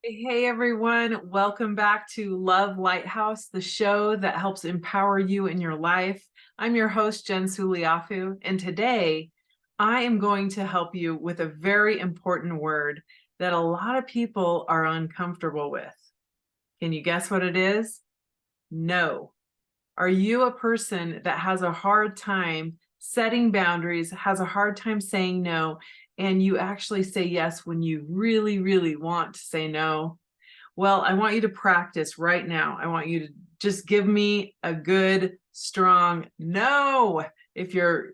Hey everyone, welcome back to Love Lighthouse, the show that helps empower you in your life. I'm your host, Jen Suliafu, and today I am going to help you with a very important word that a lot of people are uncomfortable with. Can you guess what it is? No. Are you a person that has a hard time setting boundaries, has a hard time saying no, and you actually say yes when you really, really want to say no? Well, I want you to practice right now. I want you to just give me a good, strong no if you're,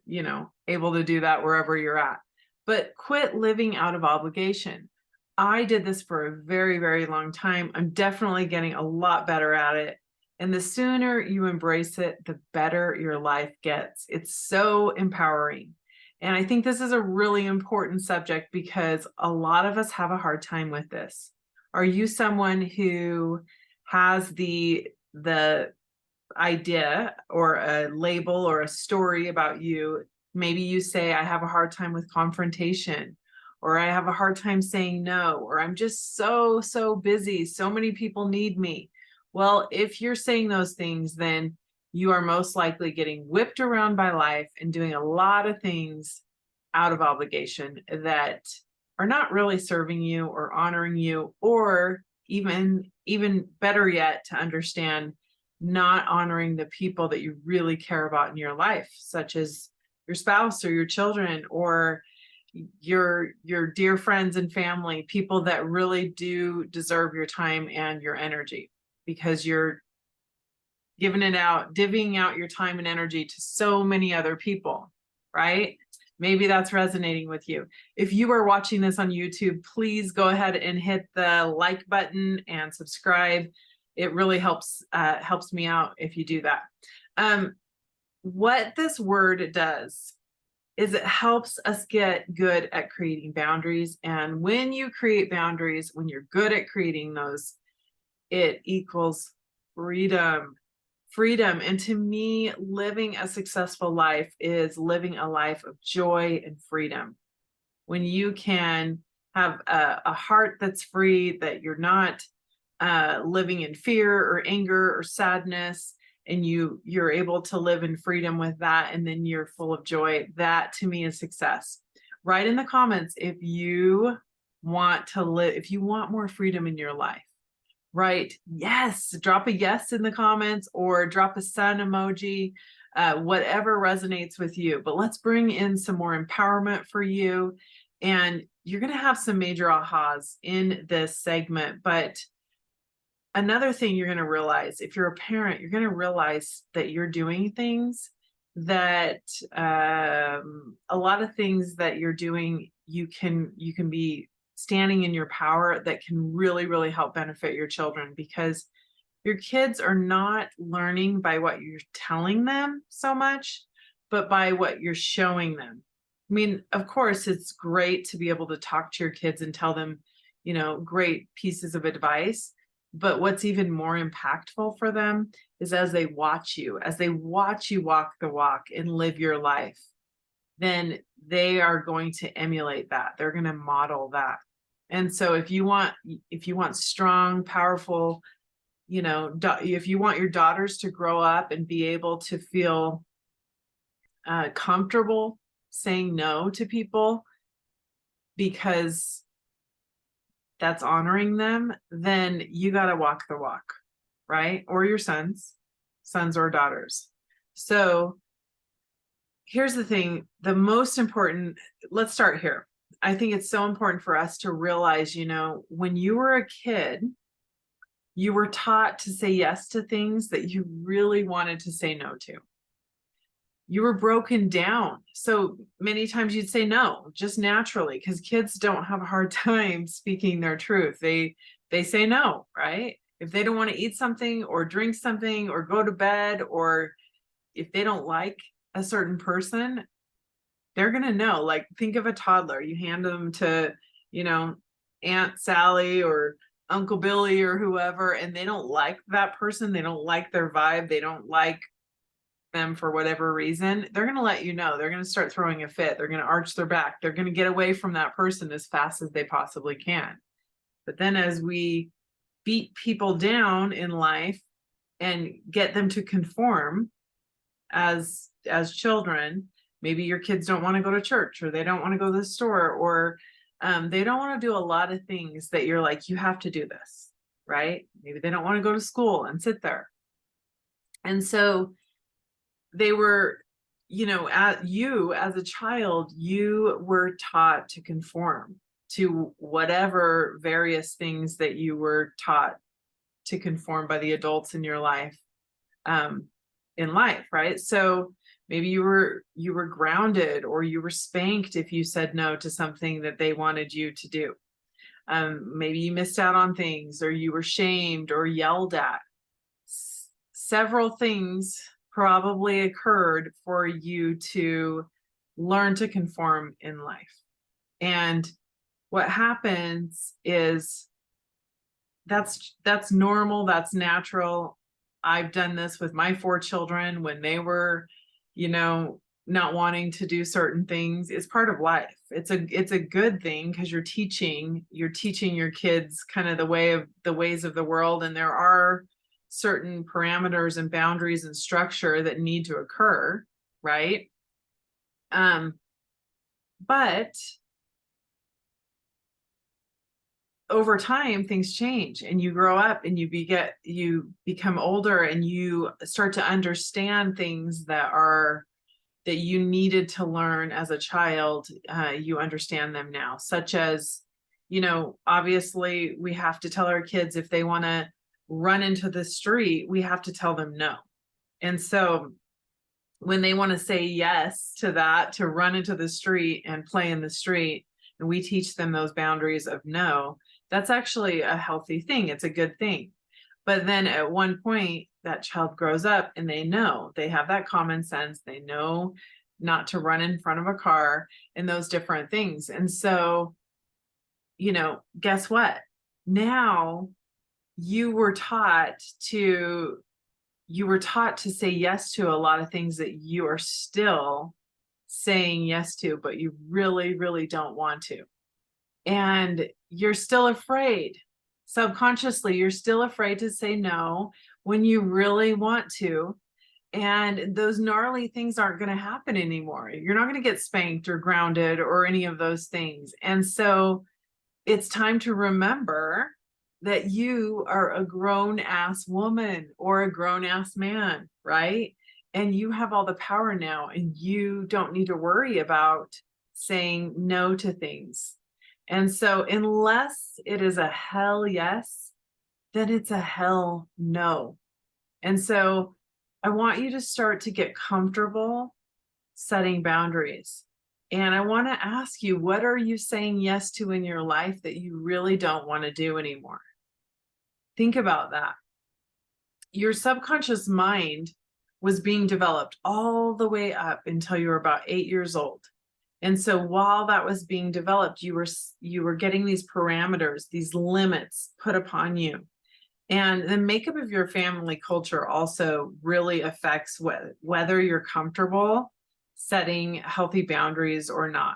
able to do that wherever you're at. But quit living out of obligation. I did this for a very, very long time. I'm definitely getting a lot better at it. And the sooner you embrace it, the better your life gets. It's so empowering. And I think this is a really important subject because a lot of us have a hard time with this. Are you someone who has the idea or a label or a story about you? Maybe you say, I have a hard time with confrontation, or I have a hard time saying no, or I'm just so busy. So many people need me. Well, if you're saying those things, then you are most likely getting whipped around by life and doing a lot of things out of obligation that are not really serving you or honoring you, or even better yet, to understand, not honoring the people that you really care about in your life, such as your spouse or your children or your dear friends and family, people that really do deserve your time and your energy, because you're divvying out your time and energy to so many other people, right? Maybe that's resonating with you. If you are watching this on YouTube, please go ahead and hit the like button and subscribe. It really helps me out if you do that. What this word does is it helps us get good at creating boundaries. And when you create boundaries, when you're good at creating those, it equals freedom. And to me, living a successful life is living a life of joy and freedom. When you can have a heart that's free, that you're not living in fear or anger or sadness, and you're able to live in freedom with that, and then you're full of joy, that to me is success. Write in the comments if you want to live, if you want more freedom in your life. Right. Yes. Drop a yes in the comments or drop a sun emoji, whatever resonates with you. But let's bring in some more empowerment for you. And you're going to have some major ahas in this segment. But another thing you're going to realize, if you're a parent, you're going to realize that you're doing things that a lot of things that you're doing, you can be standing in your power, that can really, really help benefit your children, because your kids are not learning by what you're telling them so much, but by what you're showing them. I mean, of course, it's great to be able to talk to your kids and tell them, great pieces of advice. But what's even more impactful for them is as they watch you walk the walk and live your life, then they are going to emulate that. They're going to model that. And so if you want strong, powerful, if you want your daughters to grow up and be able to feel comfortable saying no to people because that's honoring them, then you got to walk the walk, right? Or your sons or daughters. So here's the thing, the most important, let's start here. I think it's so important for us to realize, when you were a kid, you were taught to say yes to things that you really wanted to say no to. You were broken down. So many times you'd say no, just naturally, because kids don't have a hard time speaking their truth. They say no, right? If they don't want to eat something or drink something or go to bed, or if they don't like a certain person, they're going to know. Like, think of a toddler. You hand them to, Aunt Sally or Uncle Billy or whoever, and they don't like that person. They don't like their vibe. They don't like them for whatever reason. They're going to let you know. They're going to start throwing a fit. They're going to arch their back. They're going to get away from that person as fast as they possibly can. But then as we beat people down in life and get them to conform as children, maybe your kids don't want to go to church, or they don't want to go to the store, or they don't want to do a lot of things that you're like, you have to do this, right? Maybe they don't want to go to school and sit there. And so they were, at you as a child, you were taught to conform to whatever various things that you were taught to conform by the adults in your life, in life, right? So maybe you were grounded, or you were spanked if you said no to something that they wanted you to do. Maybe you missed out on things, or you were shamed or yelled at. Several things probably occurred for you to learn to conform in life. And what happens is that's normal, that's natural. I've done this with my 4 children when they were, not wanting to do certain things. It's part of life. It's a good thing, because you're teaching your kids kind of the ways of the world, and there are certain parameters and boundaries and structure that need to occur, right? But over time, things change, and you grow up, and you become older, and you start to understand things that you needed to learn as a child. You understand them now, such as, obviously we have to tell our kids, if they want to run into the street, we have to tell them no. And so when they want to say yes to that, to run into the street and play in the street, and we teach them those boundaries of no, that's actually a healthy thing. It's a good thing. But then at one point, that child grows up, and they have that common sense. They know not to run in front of a car and those different things. And so, guess what? Now you were taught to say yes to a lot of things that you are still saying yes to, but you really, really don't want to. And you're still afraid. Subconsciously, you're still afraid to say no when you really want to. And those gnarly things aren't going to happen anymore. You're not going to get spanked or grounded or any of those things. And so it's time to remember that you are a grown-ass woman or a grown-ass man, right? And you have all the power now, and you don't need to worry about saying no to things. And so unless it is a hell yes, then it's a hell no. And so I want you to start to get comfortable setting boundaries. And I want to ask you, what are you saying yes to in your life that you really don't want to do anymore? Think about that. Your subconscious mind was being developed all the way up until you were about 8 years old. And so while that was being developed, you were getting these parameters, these limits put upon you. And the makeup of your family culture also really affects whether you're comfortable setting healthy boundaries or not.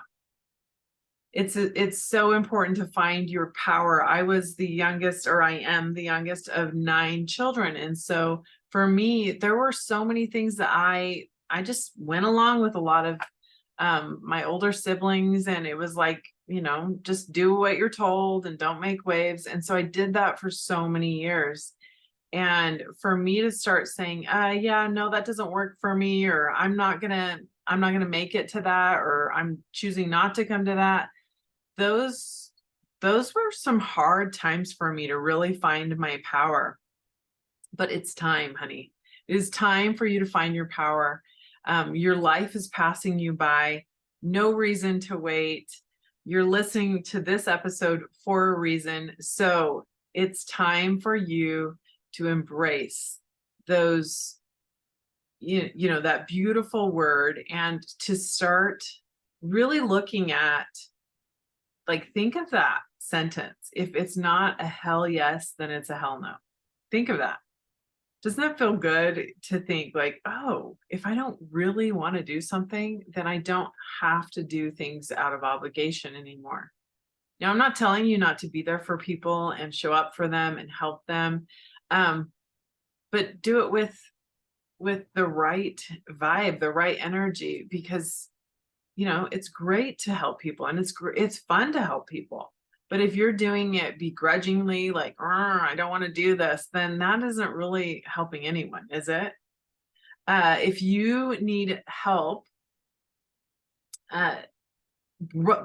It's so important to find your power. I was the youngest, or I am the youngest of 9 children. And so for me, there were so many things that I just went along with a lot of my older siblings, and it was like, just do what you're told and don't make waves. And so I did that for so many years. And for me to start saying, yeah, no, that doesn't work for me, or I'm not gonna make it to that, or I'm choosing not to come to that. Those were some hard times for me to really find my power. But it's time, honey. It is time for you to find your power. Your life is passing you by. No reason to wait. You're listening to this episode for a reason. So it's time for you to embrace those, that beautiful word, and to start really looking at, think of that sentence. If it's not a hell yes, then it's a hell no. Think of that. Doesn't that feel good to think oh, if I don't really want to do something, then I don't have to do things out of obligation anymore. Now, I'm not telling you not to be there for people and show up for them and help them. Um, but do it with the right vibe, the right energy, because it's great to help people and it's fun to help people. But if you're doing it begrudgingly, like, I don't want to do this, then that isn't really helping anyone, is it? If you need help uh,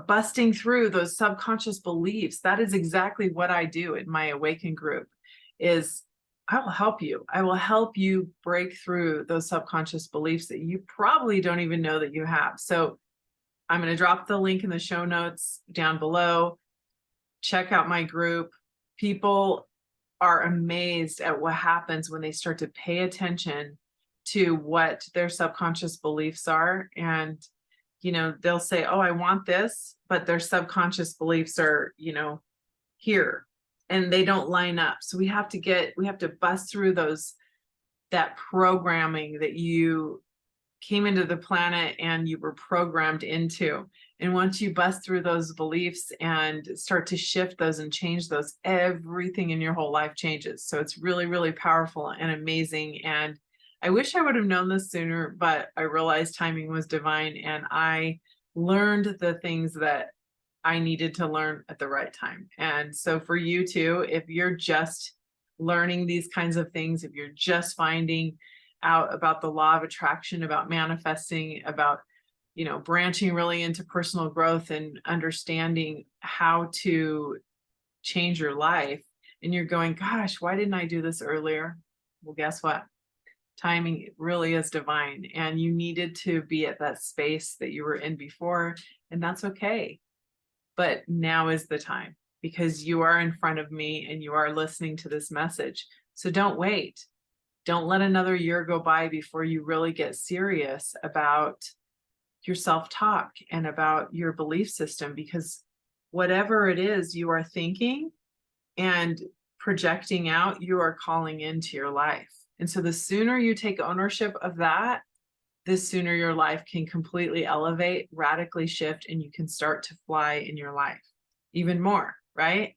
busting through those subconscious beliefs, that is exactly what I do in my Awaken group. Is I will help you. I will help you break through those subconscious beliefs that you probably don't even know that you have. So I'm going to drop the link in the show notes down below. Check out my group. People are amazed at what happens when they start to pay attention to what their subconscious beliefs are. And, they'll say, oh, I want this, but their subconscious beliefs are, here, and they don't line up. So we have to bust through that programming that you came into the planet and you were programmed into. And once you bust through those beliefs and start to shift those and change those, everything in your whole life changes. So it's really, really powerful and amazing. And I wish I would have known this sooner, but I realized timing was divine and I learned the things that I needed to learn at the right time. And so for you too, if you're just learning these kinds of things, if you're just finding out about the law of attraction, about manifesting, about branching really into personal growth and understanding how to change your life, and you're going, gosh, why didn't I do this earlier? Well, guess what? Timing really is divine, and you needed to be at that space that you were in before, and that's okay. But now is the time, because you are in front of me and you are listening to this message. So don't wait. Don't let another year go by before you really get serious about your self-talk and about your belief system, because whatever it is you are thinking and projecting out, you are calling into your life. And so the sooner you take ownership of that, the sooner your life can completely elevate, radically shift, and you can start to fly in your life even more, right?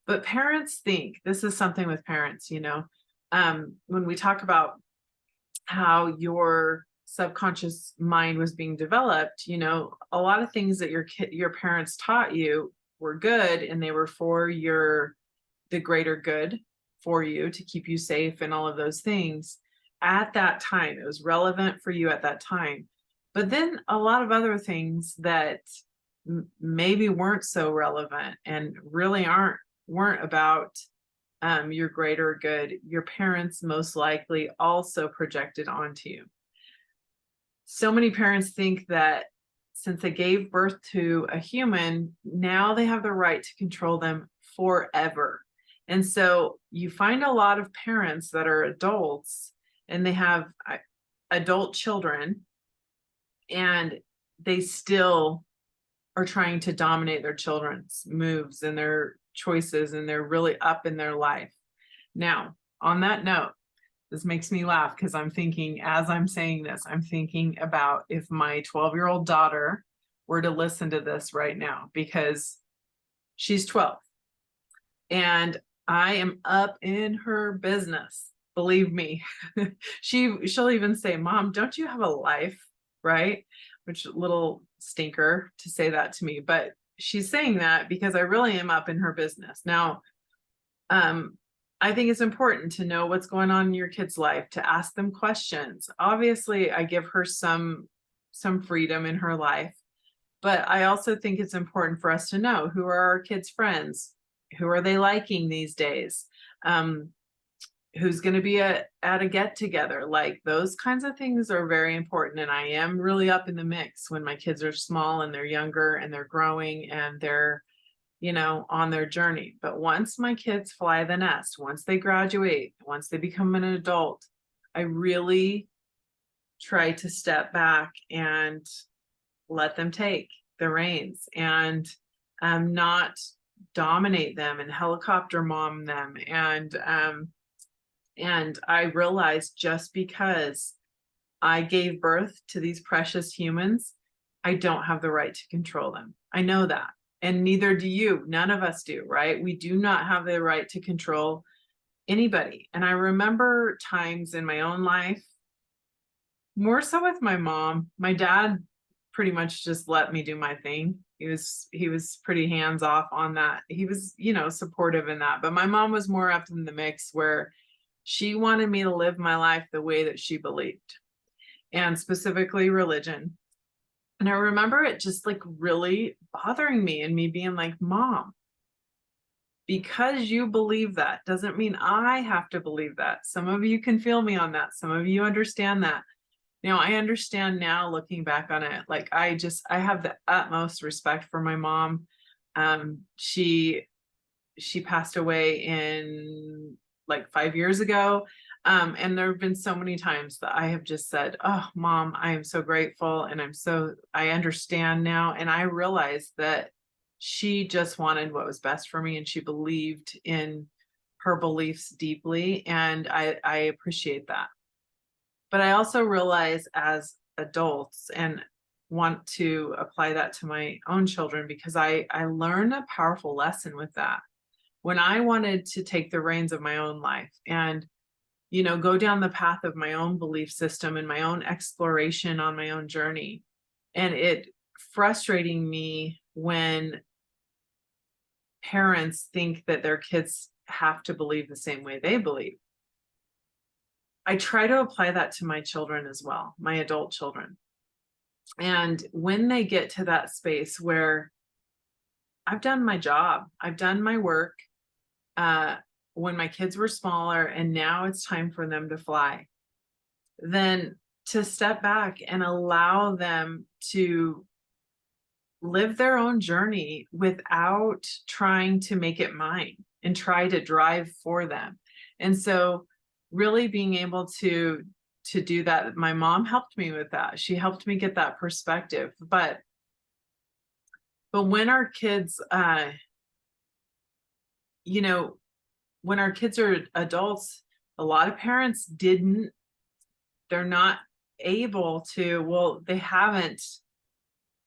But parents think, this is something with parents, when we talk about how your subconscious mind was being developed, a lot of things that your parents taught you were good, and they were for the greater good for you, to keep you safe and all of those things. At that time, it was relevant for you at that time. But then a lot of other things that maybe weren't so relevant and really weren't about your greater good, your parents most likely also projected onto you. So many parents think that since they gave birth to a human, now they have the right to control them forever. And so you find a lot of parents that are adults and they have adult children, and they still are trying to dominate their children's moves and their choices, and they're really up in their life. Now, on that note, this makes me laugh because I'm thinking, as I'm saying this, I'm thinking about if my 12-year-old daughter were to listen to this right now, because she's 12 and I am up in her business. Believe me. She'll even say, Mom, don't you have a life? Right? Which little stinker to say that to me, but she's saying that because I really am up in her business. Now, I think it's important to know what's going on in your kid's life, to ask them questions. Obviously, I give her some freedom in her life, but I also think it's important for us to know, who are our kids' friends? Who are they liking these days? Who's going to be at a get together? Like, those kinds of things are very important. And I am really up in the mix when my kids are small and they're younger and they're growing and they're, on their journey. But once my kids fly the nest, once they graduate, once they become an adult, I really try to step back and let them take the reins and not dominate them and helicopter mom them. And I realized, just because I gave birth to these precious humans, I don't have the right to control them. I know that. And neither do you. None of us do, right? We do not have the right to control anybody. And I remember times in my own life, more so with my mom. My dad pretty much just let me do my thing. He was pretty hands off on that. He was, supportive in that. But my mom was more up in the mix where she wanted me to live my life the way that she believed, and specifically religion. And I remember it just like really bothering me and me being like, Mom, because you believe that doesn't mean I have to believe that. Some of you can feel me on that. Some of you understand that. Now, I understand now looking back on it, like I have the utmost respect for my mom. She passed away in like 5 years ago. And there have been so many times that I have just said, oh, Mom, I am so grateful. And I understand now. And I realized that she just wanted what was best for me. And she believed in her beliefs deeply. And I appreciate that. But I also realize as adults and want to apply that to my own children, because I learned a powerful lesson with that. When I wanted to take the reins of my own life and, go down the path of my own belief system and my own exploration on my own journey, and it frustrating me when parents think that their kids have to believe the same way they believe. I try to apply that to my children as well, my adult children. And when they get to that space where I've done my job, I've done my work, when my kids were smaller and now it's time for them to fly, then to step back and allow them to live their own journey without trying to make it mine and try to drive for them. And so really being able to do that, my mom helped me with that. She helped me get that perspective. But when our kids, when our kids are adults, a lot of parents they're not able to, well, they haven't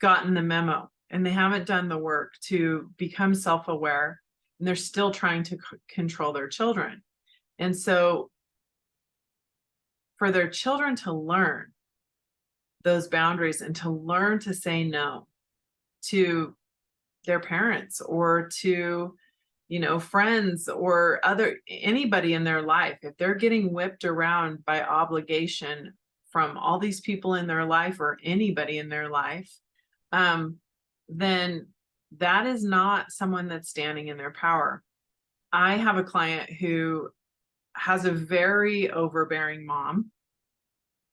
gotten the memo and they haven't done the work to become self-aware, and they're still trying to control their children. And so for their children to learn those boundaries and to learn to say no to their parents or to, friends or anybody in their life, if they're getting whipped around by obligation from all these people in their life or anybody in their life, then that is not someone that's standing in their power. I have a client who has a very overbearing mom,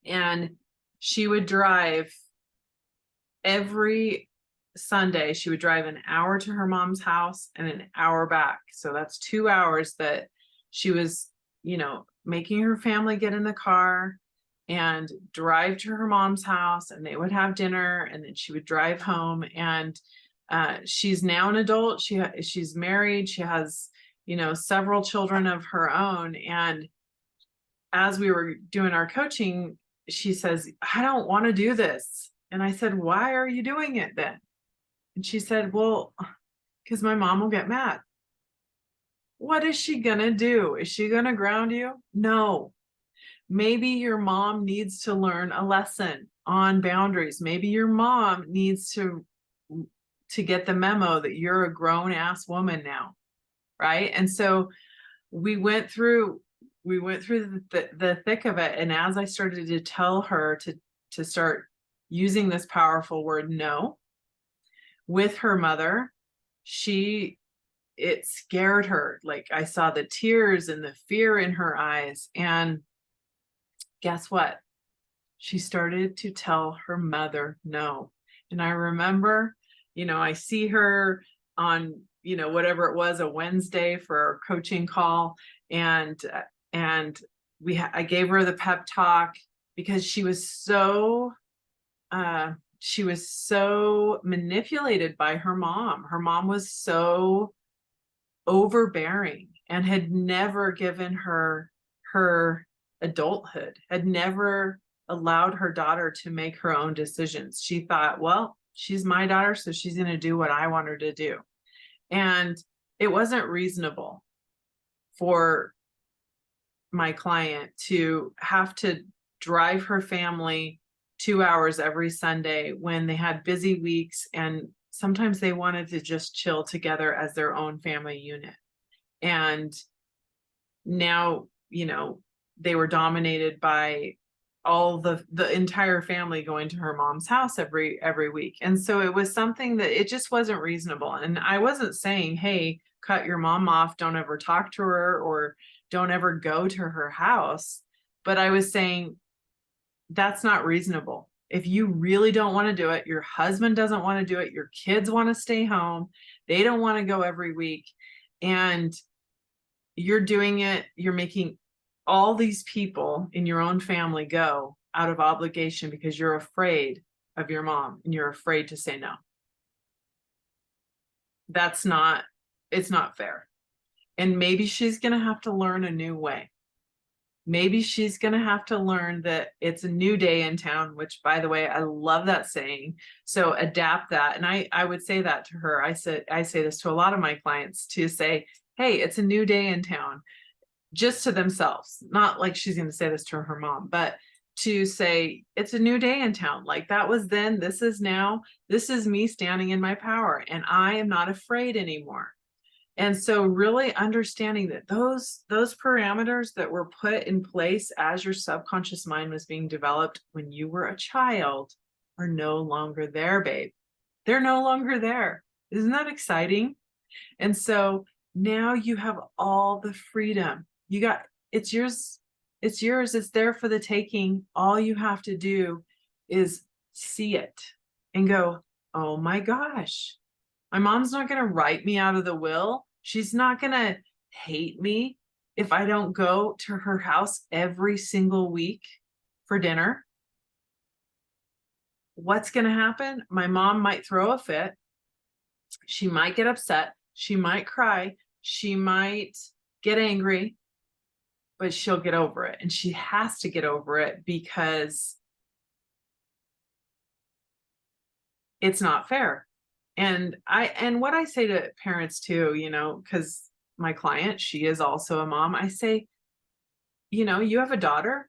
and she would drive every Sunday. She would drive an hour to her mom's house and an hour back. So that's 2 hours that she was, making her family get in the car and drive to her mom's house, and they would have dinner, and then she would drive home. And she's now an adult. She's married. She has, several children of her own. And as we were doing our coaching, she says, I don't want to do this. And I said, why are you doing it then? And she said, well, because my mom will get mad. What is she going to do? Is she going to ground you? No. Maybe your mom needs to learn a lesson on boundaries. Maybe your mom needs to get the memo that you're a grown ass woman now. Right. And so we went through the thick of it. And as I started to tell her to start using this powerful word, no, with her mother, it scared her. Like I saw the tears and the fear in her eyes. And guess what? She started to tell her mother no. And I remember, I see her on, whatever it was, a Wednesday for our coaching call. And I gave her the pep talk because she was so manipulated by her mom. Her mom was so overbearing and had never given her adulthood, had never allowed her daughter to make her own decisions. She thought, well, She's my daughter, so she's going to do what I want her to do. And it wasn't reasonable for my client to have to drive her family 2 hours every Sunday when they had busy weeks, and sometimes they wanted to just chill together as their own family unit. And now, they were dominated by all the entire family going to her mom's house every week. And so it was something that it just wasn't reasonable. And I wasn't saying, hey, cut your mom off, don't ever talk to her, or don't ever go to her house. But I was saying that's not reasonable. If you really don't want to do it, your husband doesn't want to do it, your kids want to stay home, they don't want to go every week, and you're doing it, you're making all these people in your own family go out of obligation because you're afraid of your mom and you're afraid to say no. It's not fair. And maybe she's going to have to learn a new way. Maybe she's going to have to learn that it's a new day in town, which, by the way, I love that saying. So adapt that. And I would say that to her. I say this to a lot of my clients, to say, hey, it's a new day in town, just to themselves. Not like she's going to say this to her mom, but to say, it's a new day in town. Like, that was then, this is now, this is me standing in my power, and I am not afraid anymore. And so really understanding that those parameters that were put in place as your subconscious mind was being developed when you were a child are no longer there, babe. They're no longer there. Isn't that exciting? And so now you have all the freedom. It's yours. It's yours. It's there for the taking. All you have to do is see it and go, oh my gosh, my mom's not going to write me out of the will. She's not going to hate me if I don't go to her house every single week for dinner. What's going to happen? My mom might throw a fit. She might get upset. She might cry. She might get angry, but she'll get over it. And she has to get over it because it's not fair. And what I say to parents too, because my client, she is also a mom, I say, you have a daughter.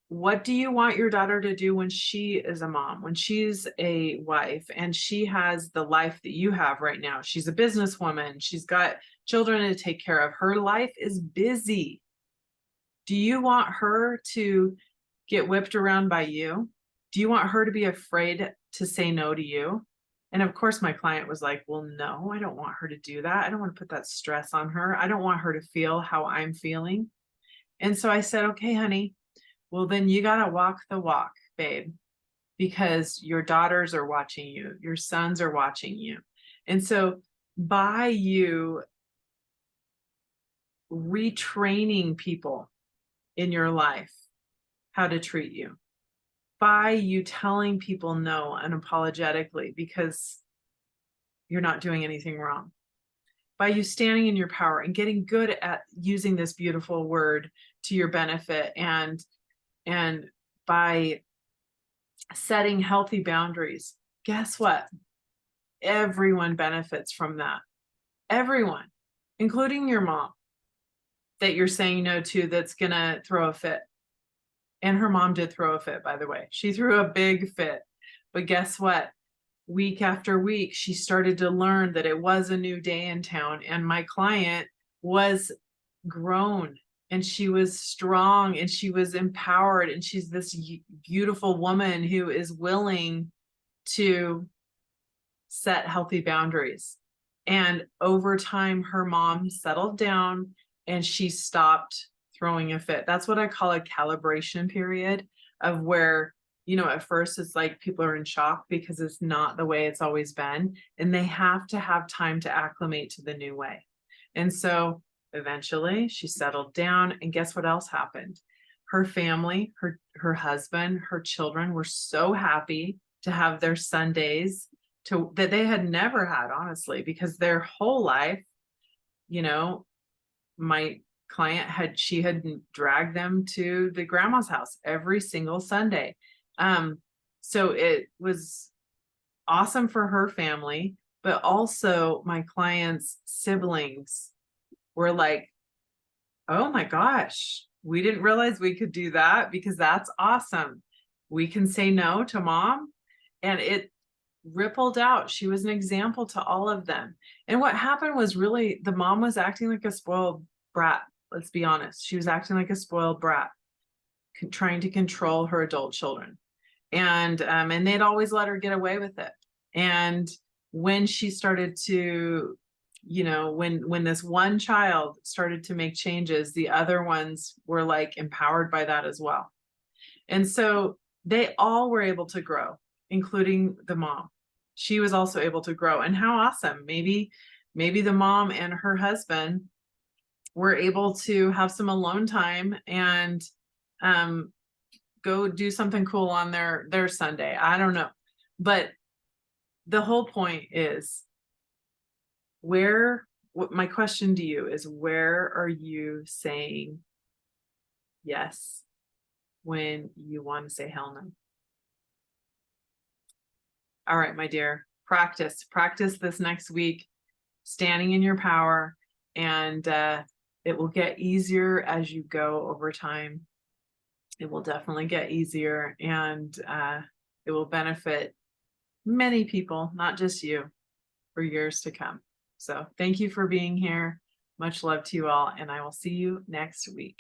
What do you want your daughter to do when she is a mom, when she's a wife, and she has the life that you have right now? She's a businesswoman. She's got children to take care of. Her life is busy. Do you want her to get whipped around by you? Do you want her to be afraid to say no to you? And of course, my client was like, well, no, I don't want her to do that. I don't want to put that stress on her. I don't want her to feel how I'm feeling. And so I said, okay, honey, well, then you got to walk the walk, babe, because your daughters are watching you. Your sons are watching you. And so by you retraining people in your life how to treat you, by you telling people no unapologetically because you're not doing anything wrong, by you standing in your power and getting good at using this beautiful word to your benefit, and by setting healthy boundaries, guess what? Everyone benefits from that. Everyone, including your mom that you're saying no to, that's gonna throw a fit. And her mom did throw a fit, by the way. She threw a big fit. But guess what? Week after week, she started to learn that it was a new day in town. And my client was grown, and she was strong, and she was empowered. And she's this beautiful woman who is willing to set healthy boundaries. And over time, her mom settled down and she stopped throwing a fit. That's what I call a calibration period, of where, at first it's like people are in shock because it's not the way it's always been, and they have to have time to acclimate to the new way. And so eventually she settled down, and guess what else happened? Her family, her husband, her children were so happy to have their Sundays that they had never had, honestly, because their whole life, my client had dragged them to the grandma's house every single Sunday. So it was awesome for her family, but also my client's siblings were like, oh my gosh, we didn't realize we could do that, because that's awesome. We can say no to mom. And it rippled out. She was an example to all of them. And what happened was, really, the mom was acting like a spoiled brat. Let's be honest. She was acting like a spoiled brat, trying to control her adult children. And they'd always let her get away with it. And when she started to, when this one child started to make changes, the other ones were like empowered by that as well. And so they all were able to grow, including the mom. She was also able to grow. And how awesome. Maybe the mom and her husband were able to have some alone time and go do something cool on their Sunday. I don't know. But the whole point is, my question to you is, where are you saying yes when you want to say hell no? All right, my dear, practice this next week, standing in your power, and it will get easier as you go over time. It will definitely get easier, and it will benefit many people, not just you, for years to come. So thank you for being here. Much love to you all, and I will see you next week.